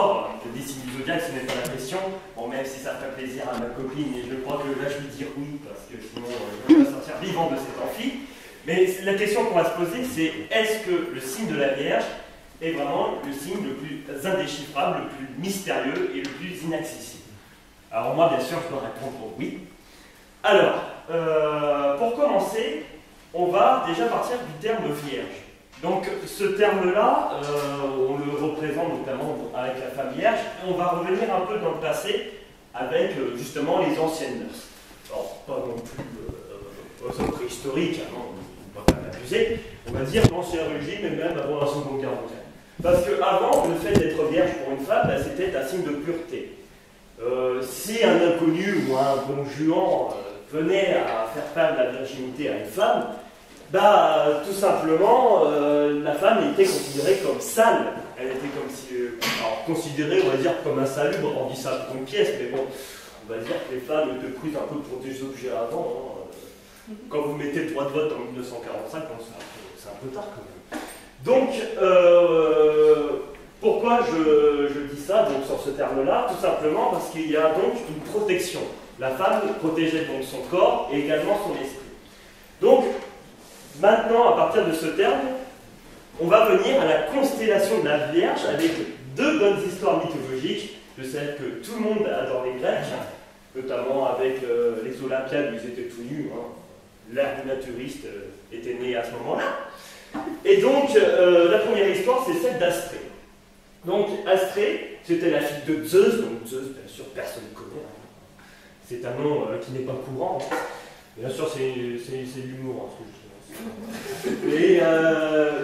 des signes du zodiaque, ce n'est pas la question. Bon, même si ça fait plaisir à ma copine, et je crois que là je vais dire oui, parce que sinon je ne vais pas sortir vivant de cet amphi. Mais la question qu'on va se poser, c'est est-ce que le signe de la Vierge est vraiment le signe le plus indéchiffrable, le plus mystérieux et le plus inaccessible? Alors moi, bien sûr, je dois répondre oui. Alors, pour commencer, on va déjà partir du terme Vierge. Donc ce terme-là, on le représente notamment avec la femme vierge, et on va revenir un peu dans le passé avec justement les anciennes mœurs. Alors, pas non plus aux hommes préhistoriques, hein, on ne va pas l'abuser, on va dire l'ancien régime et même avant la Seconde Guerre mondiale. Parce qu'avant, le fait d'être vierge pour une femme, bah, c'était un signe de pureté. Si un inconnu ou un bon juan venait à faire perdre la virginité à une femme, bah, tout simplement, la femme était considérée comme sale. Elle était comme si, alors, considérée, on va dire, comme insalubre. On dit ça pour une pièce, mais bon, on va dire que les femmes étaient prises un peu pour des objets avant. Hein. Quand vous mettez le droit de vote en 1945, c'est un peu tard quand même. Donc, pourquoi je dis ça donc, sur ce terme-là? Tout simplement parce qu'il y a donc une protection. La femme protégeait donc son corps et également son esprit. Donc, maintenant, à partir de ce terme, on va venir à la constellation de la Vierge avec deux bonnes histoires mythologiques, de celles que tout le monde adore les Grecs, notamment avec les Olympiades où ils étaient tout nus. Hein. L'ère du naturiste était née à ce moment-là. Et donc, la première histoire, c'est celle d'Astrée. Donc, Astrée, c'était la fille de Zeus, donc Zeus, bien sûr, personne ne connaît. Hein. C'est un nom qui n'est pas courant. Hein. Bien sûr, c'est l'humour, hein, et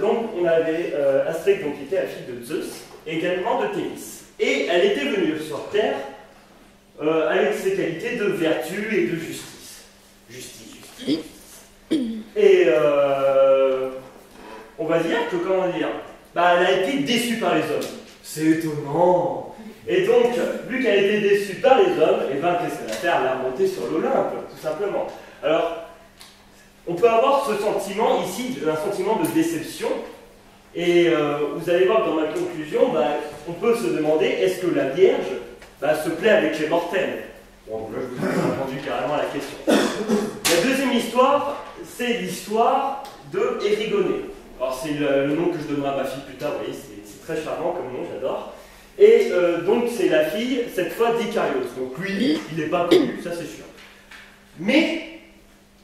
donc on avait Astrée donc, qui était la fille de Zeus, également de Thémis. Et elle était venue sur Terre avec ses qualités de vertu et de justice. Justice. Et on va dire que, comment dire, bah, elle a été déçue par les hommes. C'est étonnant. Et donc, vu qu'elle a été déçue par les hommes, et ben qu'est-ce qu'elle a fait? Elle a remonté sur l'Olympe, tout simplement. Alors, on peut avoir ce sentiment ici, un sentiment de déception, et vous allez voir que dans ma conclusion, bah, on peut se demander, est-ce que la Vierge se plaît avec les mortels? Bon, là je vous ai répondu carrément à la question. La deuxième histoire, c'est l'histoire de Érigonée. Alors c'est le nom que je donnerai à ma fille plus tard, vous voyez, c'est très charmant comme nom, j'adore. Et donc c'est la fille, cette fois d'Icarios. Donc lui, il n'est pas connu, ça c'est sûr. Mais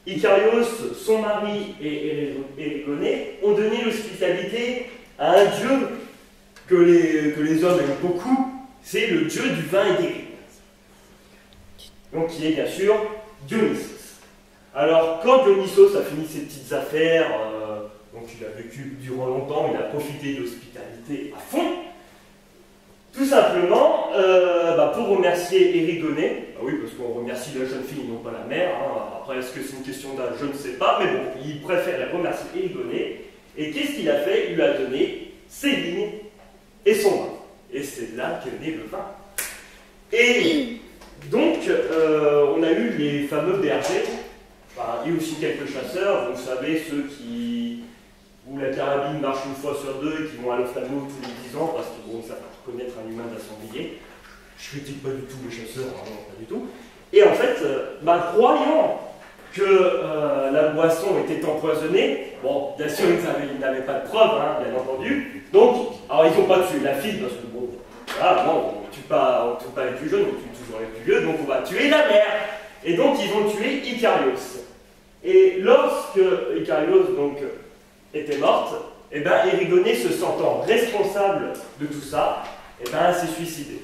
Icarios, son mari et Érigonée ont donné l'hospitalité à un dieu que les hommes aiment beaucoup, c'est le dieu du vin et des grines. Donc qui est bien sûr Dionysos. Alors quand Dionysos a fini ses petites affaires, donc il a vécu durant longtemps, il a profité de l'hospitalité à fond, tout simplement, pour remercier Érigonée, oui, parce qu'on remercie la jeune fille et non pas la mère, hein. Après est-ce que c'est une question d'âge, je ne sais pas, mais bon, il préfère remercier Érigonée, et qu'est-ce qu'il a fait? Il lui a donné ses vignes et son vin. Et c'est là qu'est né le vin. Et donc, on a eu les fameux bergers, et aussi quelques chasseurs, vous savez, ceux où la carabine marche une fois sur deux et qui vont à l'ophtalmo tous les 10 ans parce qu'ils vont savoir reconnaître un humain d'un sanglier. Je critique pas du tout les chasseurs, hein, non, pas du tout. Et en fait, croyant que la boisson était empoisonnée, bon, bien sûr, ils n'avaient pas de preuves, hein, bien entendu, donc, alors ils n'ont pas tué la fille parce que bon, voilà, non, on ne tue pas les plus jeunes, on tue toujours les plus vieux, donc on va tuer la mère. Et donc, ils ont tué Icarios. Et lorsque Icarios, donc, était morte, et ben Érigonée, se sentant responsable de tout ça, et ben elle s'est suicidée.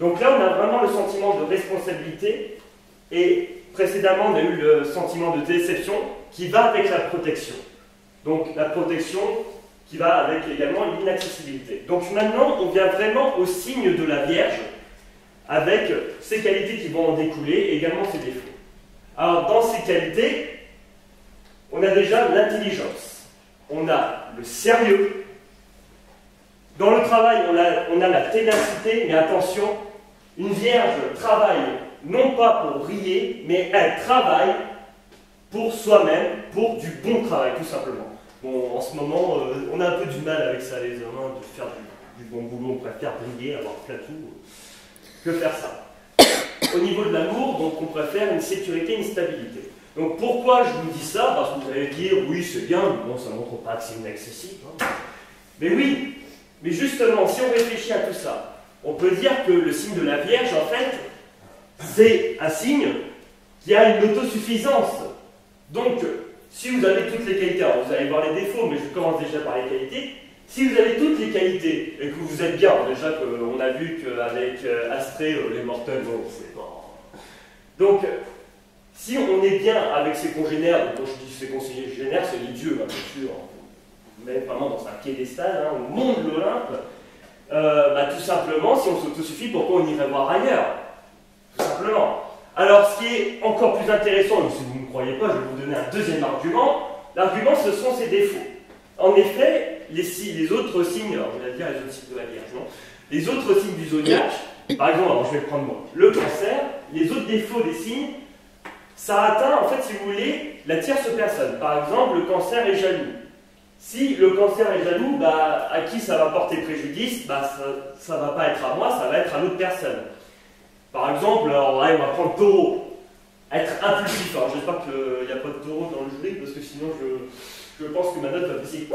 Donc là, on a vraiment le sentiment de responsabilité, et précédemment, on a eu le sentiment de déception qui va avec la protection. Donc la protection qui va avec également l'inaccessibilité. Donc maintenant, on vient vraiment au signe de la Vierge, avec ses qualités qui vont en découler, et également ses défauts. Alors dans ces qualités, on a déjà l'intelligence. On a le sérieux. Dans le travail, on a la ténacité, mais attention, une vierge travaille non pas pour briller, mais elle travaille pour soi-même, pour du bon travail, tout simplement. Bon, en ce moment, on a un peu du mal avec ça, les hommes, de faire du bon boulot, on préfère briller, avoir plein tout, que faire ça. Au niveau de l'amour, donc on préfère une sécurité, une stabilité. Donc pourquoi je vous dis ça? Parce que vous allez dire, oui c'est bien, mais bon ça ne montre pas que c'est inaccessible. Hein. Mais oui, mais justement, si on réfléchit à tout ça, on peut dire que le signe de la Vierge, en fait, c'est un signe qui a une autosuffisance. Donc, si vous avez toutes les qualités, alors vous allez voir les défauts, mais je commence déjà par les qualités. Si vous avez toutes les qualités et que vous êtes bien, déjà qu'on a vu qu'avec Astrée, les mortels, bon, c'est pas. Donc, si on est bien avec ses congénères, quand je dis ses congénères, c'est les dieux, hein, bien sûr, même vraiment dans un piédestal, hein, au monde de l'Olympe, tout simplement, si on s'autosuffit, pourquoi on irait voir ailleurs? Tout simplement. Alors, ce qui est encore plus intéressant, si vous ne me croyez pas, je vais vous donner un deuxième argument. L'argument, ce sont ses défauts. En effet, les autres signes, alors je vais dire les autres signes de la Vierge, non? Les autres signes du zodiaque, par exemple, alors je vais prendre moi, le cancer, les autres défauts des signes, ça atteint, en fait, si vous voulez, la tierce personne. Par exemple, le cancer est jaloux. Si le cancer est jaloux, à qui ça va porter préjudice? Ça ne va pas être à moi, ça va être à l'autre personne. Par exemple, alors, on va prendre taureau. Être impulsif. Alors, j'espère qu'il n'y a pas de taureau dans le jury, parce que sinon, je pense que ma note va baisser.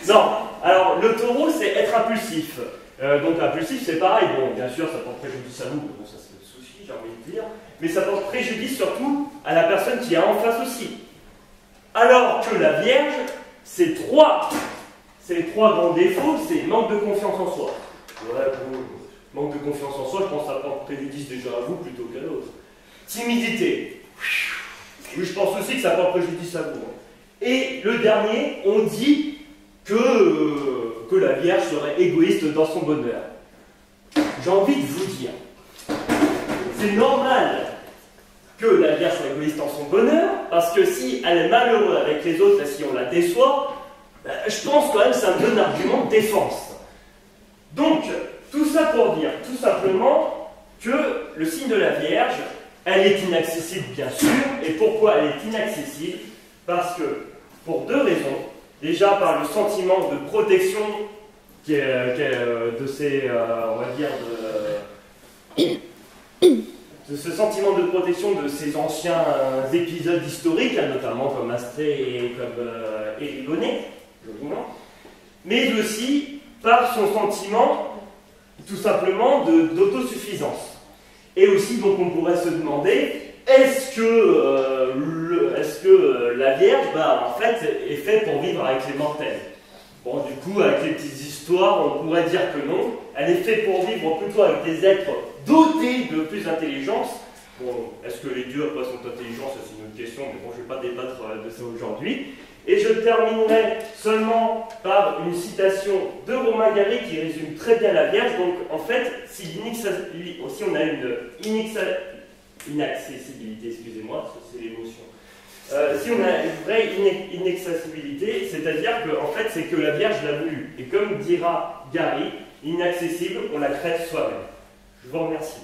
Non, alors, le taureau, c'est être impulsif. Donc, impulsif, c'est pareil. Bon, bien sûr, ça porte préjudice à nous. Bon, ça, c'est le souci, j'ai envie de dire. Mais ça porte préjudice surtout à la personne qui est en face aussi. Alors que la Vierge, c'est trois grands défauts, c'est manque de confiance en soi. Ouais, manque de confiance en soi, je pense que ça porte préjudice déjà à vous plutôt qu'à l'autre. Timidité. Oui, je pense aussi que ça porte préjudice à vous. Et le dernier, on dit que la Vierge serait égoïste dans son bonheur. J'ai envie de vous dire, c'est normal que la Vierge soit égoïste dans son bonheur, parce que si elle est malheureuse avec les autres et si on la déçoit, je pense quand même que c'est un bon argument de défense. Donc, tout ça pour dire tout simplement que le signe de la Vierge, elle est inaccessible bien sûr. Et pourquoi elle est inaccessible? Parce que, pour deux raisons. Déjà par le sentiment de protection de ces, on va dire, de ce sentiment de protection de ces anciens épisodes historiques, notamment comme Astrée et comme Érigoné, mais aussi par son sentiment tout simplement d'autosuffisance. Et aussi, donc, on pourrait se demander, est-ce que la Vierge, en fait, est faite pour vivre avec les mortels? Bon, du coup, avec les petites histoires, on pourrait dire que non. Elle est faite pour vivre plutôt avec des êtres dotés de plus d'intelligence. Bon, est-ce que les dieux, après, sont intelligents? Ça, c'est une autre question, mais bon, je ne vais pas débattre de ça aujourd'hui. Et je terminerai seulement par une citation de Romain Gary qui résume très bien la Vierge. Donc, en fait, si on a une inaccessibilité, excusez-moi, c'est l'émotion. Si on a une vraie inaccessibilité, c'est-à-dire que, en fait, c'est que la Vierge l'a voulu. Et comme dira Gary, inaccessible, on la crée soi-même. Je vous remercie.